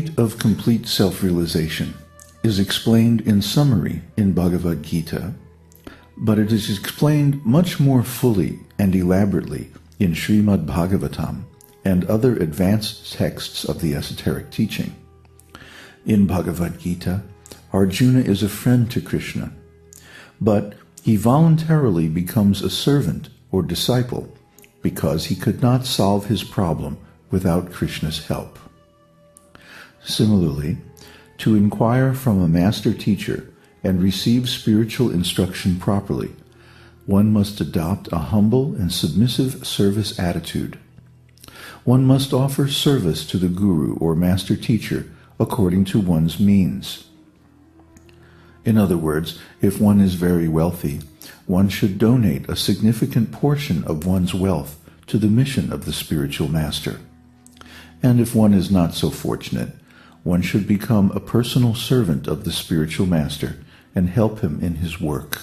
state of complete self-realization is explained in summary in Bhagavad-gītā, but it is explained much more fully and elaborately in Śrīmad-Bhāgavatam and other advanced texts of the esoteric teaching. In Bhagavad-gītā, Arjuna is a friend to Krishna, but he voluntarily becomes a servant or disciple because he could not solve his problem without Krishna's help. Similarly, to inquire from a master teacher and receive spiritual instruction properly, one must adopt a humble and submissive service attitude. One must offer service to the guru or master teacher according to one's means. In other words, if one is very wealthy, one should donate a significant portion of one's wealth to the mission of the spiritual master. And if one is not so fortunate, one should become a personal servant of the spiritual master and help him in his work.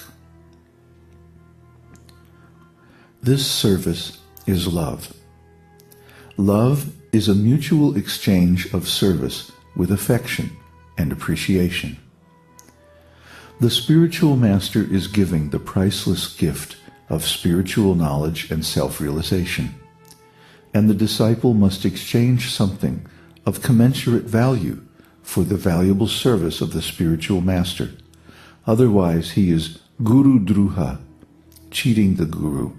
This service is love. Love is a mutual exchange of service with affection and appreciation. The spiritual master is giving the priceless gift of spiritual knowledge and self-realization, and the disciple must exchange something of commensurate value for the valuable service of the spiritual master. Otherwise, he is guru druha, cheating the guru.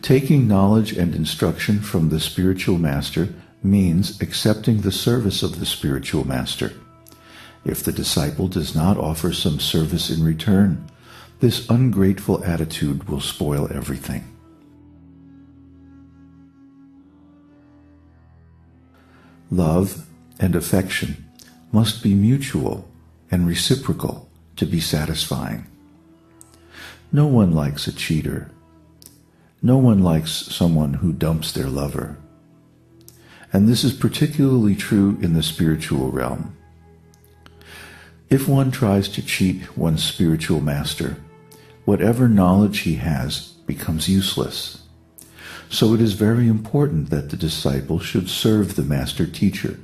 Taking knowledge and instruction from the spiritual master means accepting the service of the spiritual master. If the disciple does not offer some service in return, this ungrateful attitude will spoil everything. Love and affection must be mutual and reciprocal to be satisfying. No one likes a cheater. No one likes someone who dumps their lover. And this is particularly true in the spiritual realm. If one tries to cheat one's spiritual master, whatever knowledge he has becomes useless. So it is very important that the disciple should serve the master teacher,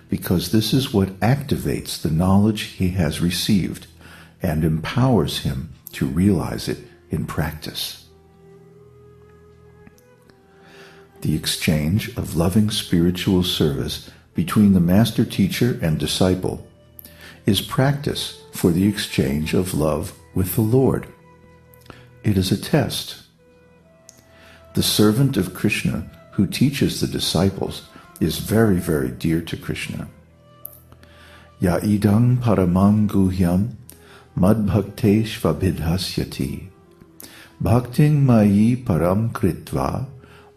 because this is what activates the knowledge he has received and empowers him to realize it in practice. The exchange of loving spiritual service between the master teacher and disciple is practice for the exchange of love with the Lord. It is a test. The servant of Krishna who teaches the disciples is very, very dear to Krishna. Ya idang paramam guhyam madbhakte svabhidhasyati bhakting mayi param kritva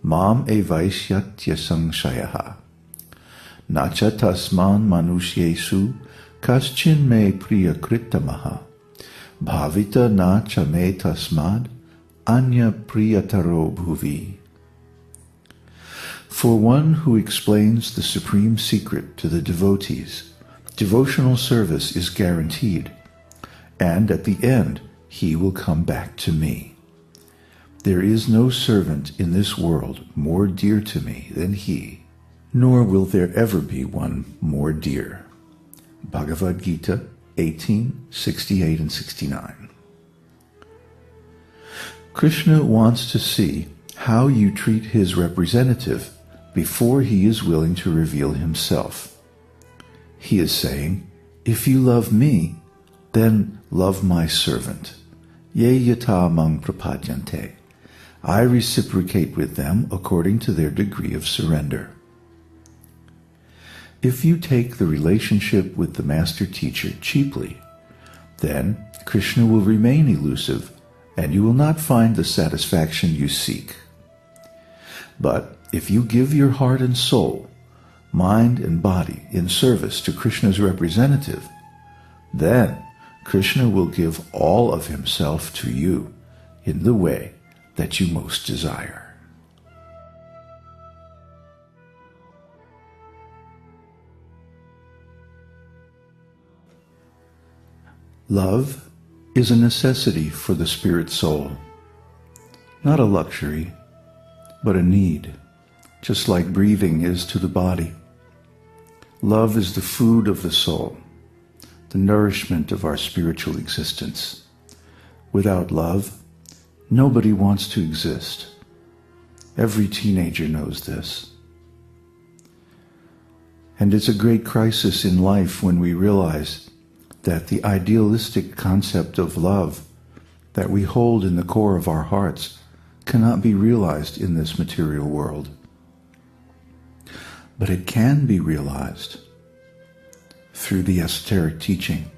mam evaishyatya sangshayaha nacha tasman manushyesu kaschin me priya kritamaha bhavita nacha me tasmad anya priyataro bhuvi. For one who explains the supreme secret to the devotees, devotional service is guaranteed, and at the end he will come back to me. There is no servant in this world more dear to me than he, nor will there ever be one more dear. Bhagavad-gītā 18, 68 and 69. Krishna wants to see how you treat his representative before he is willing to reveal himself. He is saying, if you love me, then love my servant. Ye yata mang prapadyante. I reciprocate with them according to their degree of surrender. If you take the relationship with the master teacher cheaply, then Krishna will remain elusive and you will not find the satisfaction you seek. But if you give your heart and soul, mind and body in service to Krishna's representative, then Krishna will give all of himself to you in the way that you most desire. Love is a necessity for the spirit soul, not a luxury, but a need, just like breathing is to the body. Love is the food of the soul, the nourishment of our spiritual existence. Without love, nobody wants to exist. Every teenager knows this. And it's a great crisis in life when we realize that the idealistic concept of love that we hold in the core of our hearts cannot be realized in this material world. But it can be realized through the esoteric teaching.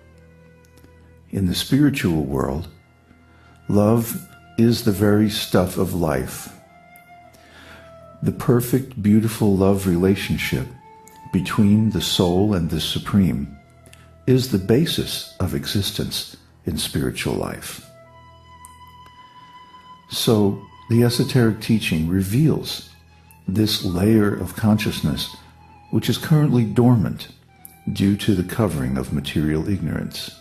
In the spiritual world, love is the very stuff of life. The perfect, beautiful love relationship between the soul and the Supreme is the basis of existence in spiritual life. So, the esoteric teaching reveals this layer of consciousness which is currently dormant due to the covering of material ignorance.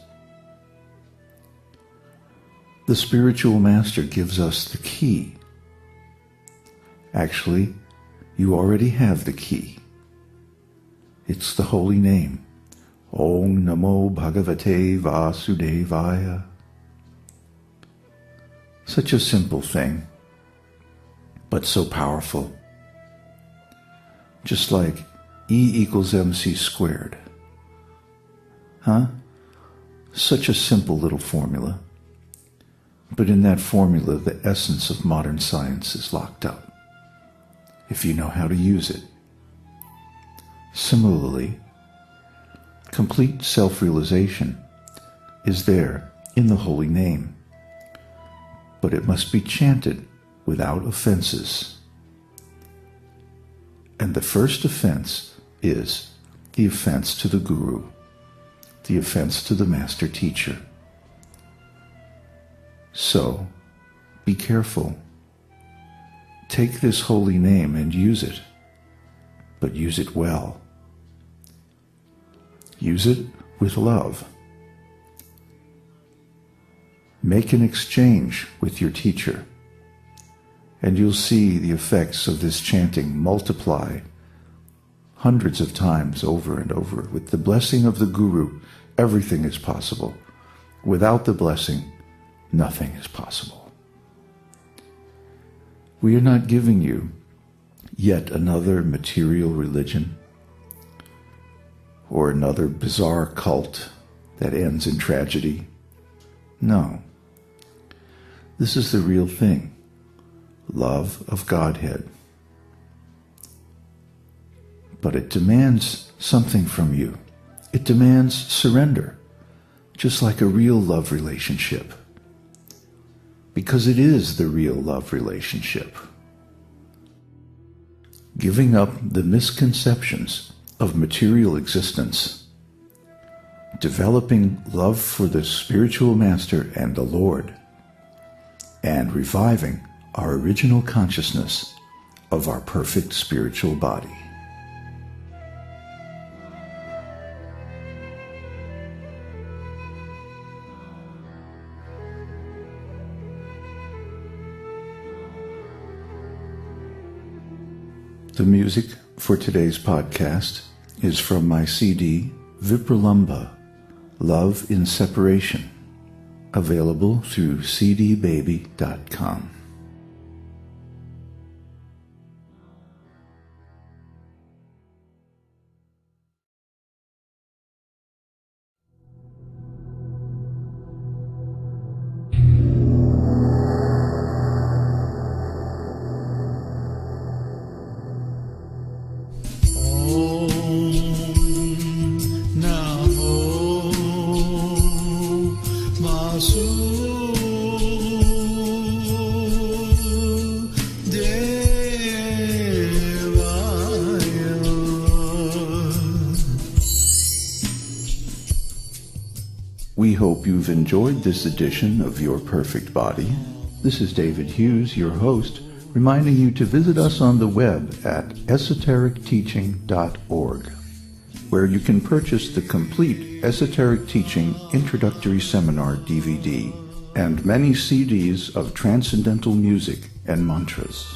The spiritual master gives us the key. Actually, you already have the key. It's the holy name. Om Namo Bhagavate Vasudevaya. Such a simple thing, but so powerful. Just like E equals MC squared. Such a simple little formula. But in that formula, the essence of modern science is locked up, if you know how to use it. Similarly, complete self-realization is there in the holy name, but it must be chanted without offenses. And the first offense is the offense to the Guru, the offense to the Master Teacher. So, be careful. Take this holy name and use it, but use it well. Use it with love. Make an exchange with your teacher, and you'll see the effects of this chanting multiply hundreds of times over and over. With the blessing of the Guru, everything is possible. Without the blessing, nothing is possible. We are not giving you yet another material religion or another bizarre cult that ends in tragedy. No. This is the real thing. Love of Godhead. But it demands something from you. It demands surrender, just like a real love relationship. Because it is the real love relationship. Giving up the misconceptions of material existence, developing love for the spiritual master and the Lord, and reviving our original consciousness of our perfect spiritual body. The music for today's podcast is from my CD, Vipralambha, Love in Separation, available through cdbaby.com. We hope you've enjoyed this edition of Your Perfect Body. This is David Hughes, your host, reminding you to visit us on the web at esotericteaching.org, where you can purchase the complete Esoteric Teaching Introductory Seminar DVD and many CDs of transcendental music and mantras.